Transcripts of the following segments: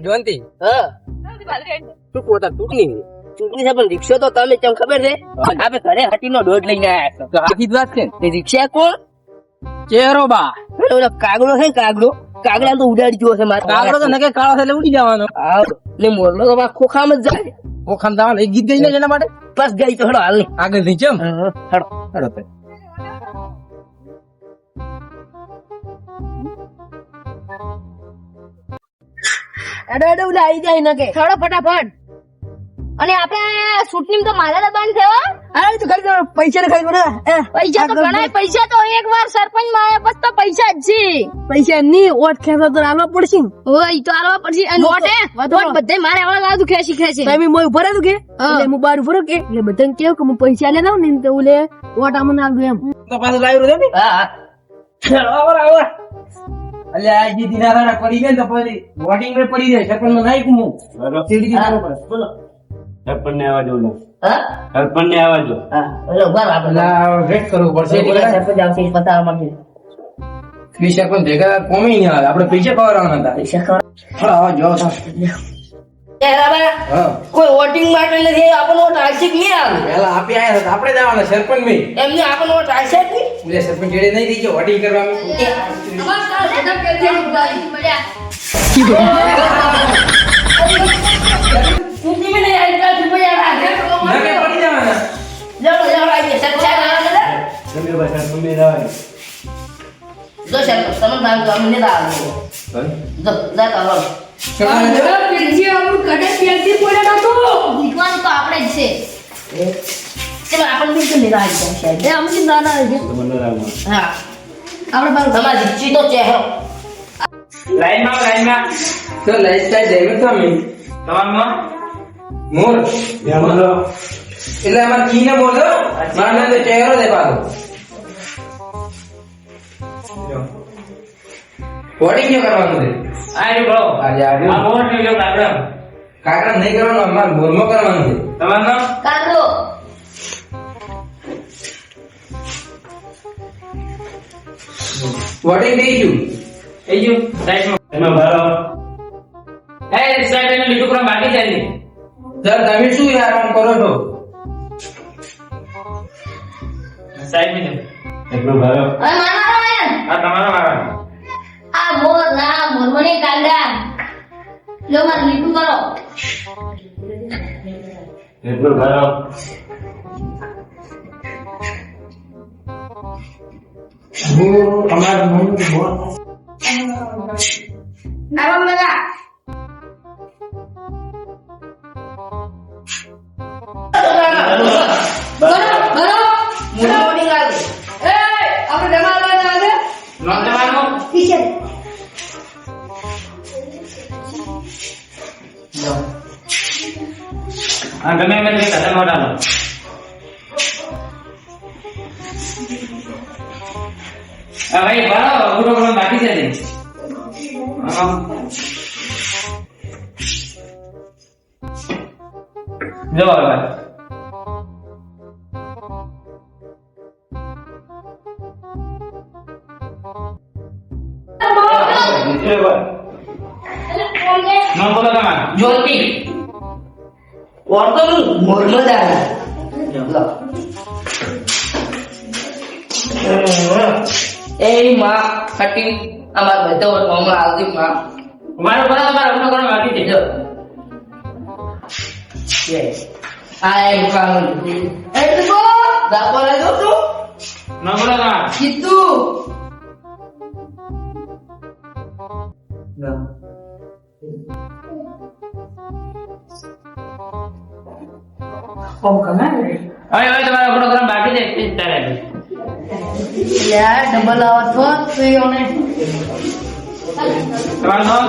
જોનતી હા શું પોતા તૂટની ચૂંટણી છે પણ રિક્ષો તો તમે ચમ ખબર છે આપણે ઘરે હટીનો દોઢ લઈને આયા તો આખી જ વાત છે છો રિક્ષા કોણ ચેરો બા ઓલો કાગડો છે ને કાગડા તો ઉડાડી ગયો છે મારે કાગડો તો નકે કાળો છે એટલે ઉડી જવાનો હા ને મોરલો તો ખોખામાં જ જાય ઓખામ દાવાનું એક ગીત ગઈ ને એના માટે બસ ગઈ તો હેડો હાલ ની આગળ થી ચમ હેડો હેડો તે એડો ઉલા આવી જાય નકે થોડો ફટાફટ અને આપણે શૂટની તો મારે દબાણ થયો અરે તો ખરી પૈસા ને ખરી પૈસા તો ઘણા પૈસા તો એક વાર સરપંચ માં આવ્યા પછી તો પૈસા જ છે પૈસા ની ઓટ ખેતો તો આલવા પડશે ઓય ઈ તો આલવા પડશે અને નોટ બધે મારે આવવા લાગુ ખેંચી ખેંચી તમે મોય ભરે તું કે એટલે હું બાર ભરો કે એટલે બધાને કેવું કે હું પૈસા લે દઉં ને તો ઓલે ઓટ આમને આલ દઉં એમ તો પાછું લાવ્યું રે ને હા આવો આવો અલ્યા આ જી દિનારા પડી ગયા ને તો પછી વોટિંગ રે પડી જાય સરપંચ માં નાઈ કુમુ સીડી દી સારું પડે બોલો સરપંચ ને આવવા દો હા સરપંચ ને આવવા દો હા ઓલો ઉભા આપણે વેટ કરવું પડશે સરપંચ આવશે એ પતાવવા માંગે વી સરપંચ ભેગા કોમી નહીં આવે આપણે પૈસા પાવરાવાના હતા પૈસા ખબર હા આવો જો હા કોઈ વોટિંગ માટે નથી આપણો વોટ આશિક નહીં આવે પેલા આપી આયા હતા આપણે જવાના સરપંચ ભાઈ એમને આપણો વોટ આશિક નહીં એટલે સરપંચ જેડે નહીં થઈ ગયો વોટિંગ કરવા નકે પડી જવાના જો સરપંચ તમને ભાગ તો અમને ના આવે જો જાતા હાલો જીતવાનું તો આપણે જ છે ચલો આપણે બિલકુલ નહીં આવી જાય સાહેબ એ અમથી નાના છે હા આપણે બાર તમારી જીત તો ચહેરો લાઈનમાં તો લાઈફસ્ટાઈલ જઈમે તો અમે તમારમાં મોર બોલો એટલે અમાર કીને બોલો મારને તો ચહેરો દે પાછો વોટિંગ ક્યાં કરવાનું છે આ રે બરો આજે આજે આ મોર ને જો કાગડા કાકરા નહીં કરવાનું અમાર મોરમાં કરવાનું છે તમારનો કાગડો વોટિંગ થઈ ગયું એ જો સાઈડમાં એમાં ભરો એ સાઈડ ને લીધું પ્રોગ્રામ બાકી છે ને સર તમે શું યાર આમ કરો છો સાઈડ में એટલું ભરો હવે મારા આ તમારો મારા આ મોર ના મોરમણી કાગડા લો માર લીટું કરો એટલું ભરો અમાર મમ્મી બોલ આવા મજા બરો મોટી લાગે એ આપણે જમાડવા આવે નામ તમારું પીછે આ ગમે એમ એટલે કદમ મોટાનો આ ભાઈ ભરો પૂરો પ્રોગ્રામ બાકી છે ને જો હવે નામ બોલો તમારું જ્યોતિ ઓર તો મોરમદાર એ માં કટિંગ અમાર બધો હમણાં આવતી માં મારો ભરો તમારો પૂરો પ્રોગ્રામ બાકી છે જો યસ આ એમ કામ એ તો દાપો લાગો તો નામ બોલો તમારું કીધું હવે તમારો પ્રોગ્રામ બાકી છે ચાલે યાર ડબલ આવત હો તો યોને તમારું નામ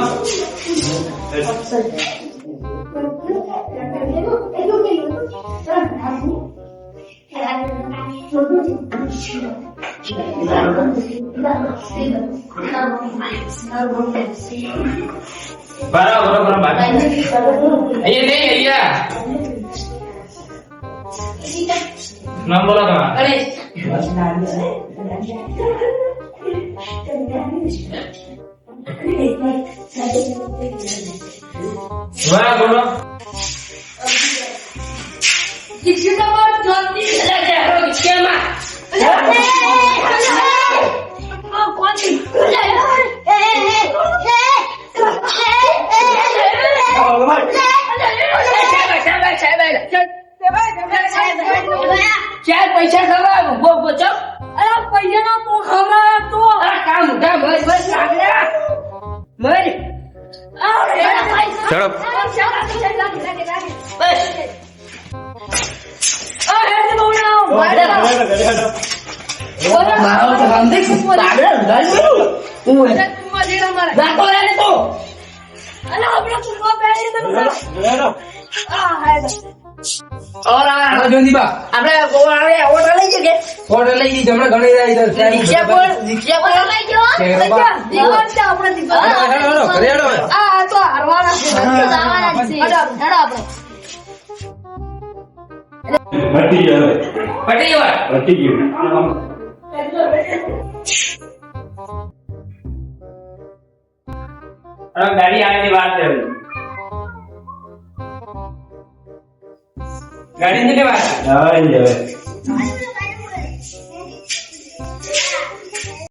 ભરો પૂરો પ્રોગ્રામ બાકી અહીંયા નહીં અહીંયા નામ બોલો તમારું ગણેશ વાહ બોલો ચાર પૈસા ખવડાવો બો બચો પૈસા ના તો ખવડાવ તો કામ ઉઠા બસ બસ લાગ્યા મરી ચડો બસ મારો તો સમજે લાગડા ઘર હું રાખો રે તો જોનીબા આપણે ઓર્ડર લઈ જઈએ ઓર્ડર લઈ લીધી હમણાં ઘણી જાય રિક્ષા પર લઈ જાઓ ઘરે હેડો આ તો હારવાના છે જવાના છે હેડો આપણે પટી ગયો પટી ગયો પટી ગયું હવે ગાડી આવીને વાત છે ગાડી ને વાત હા, એ જ હવે.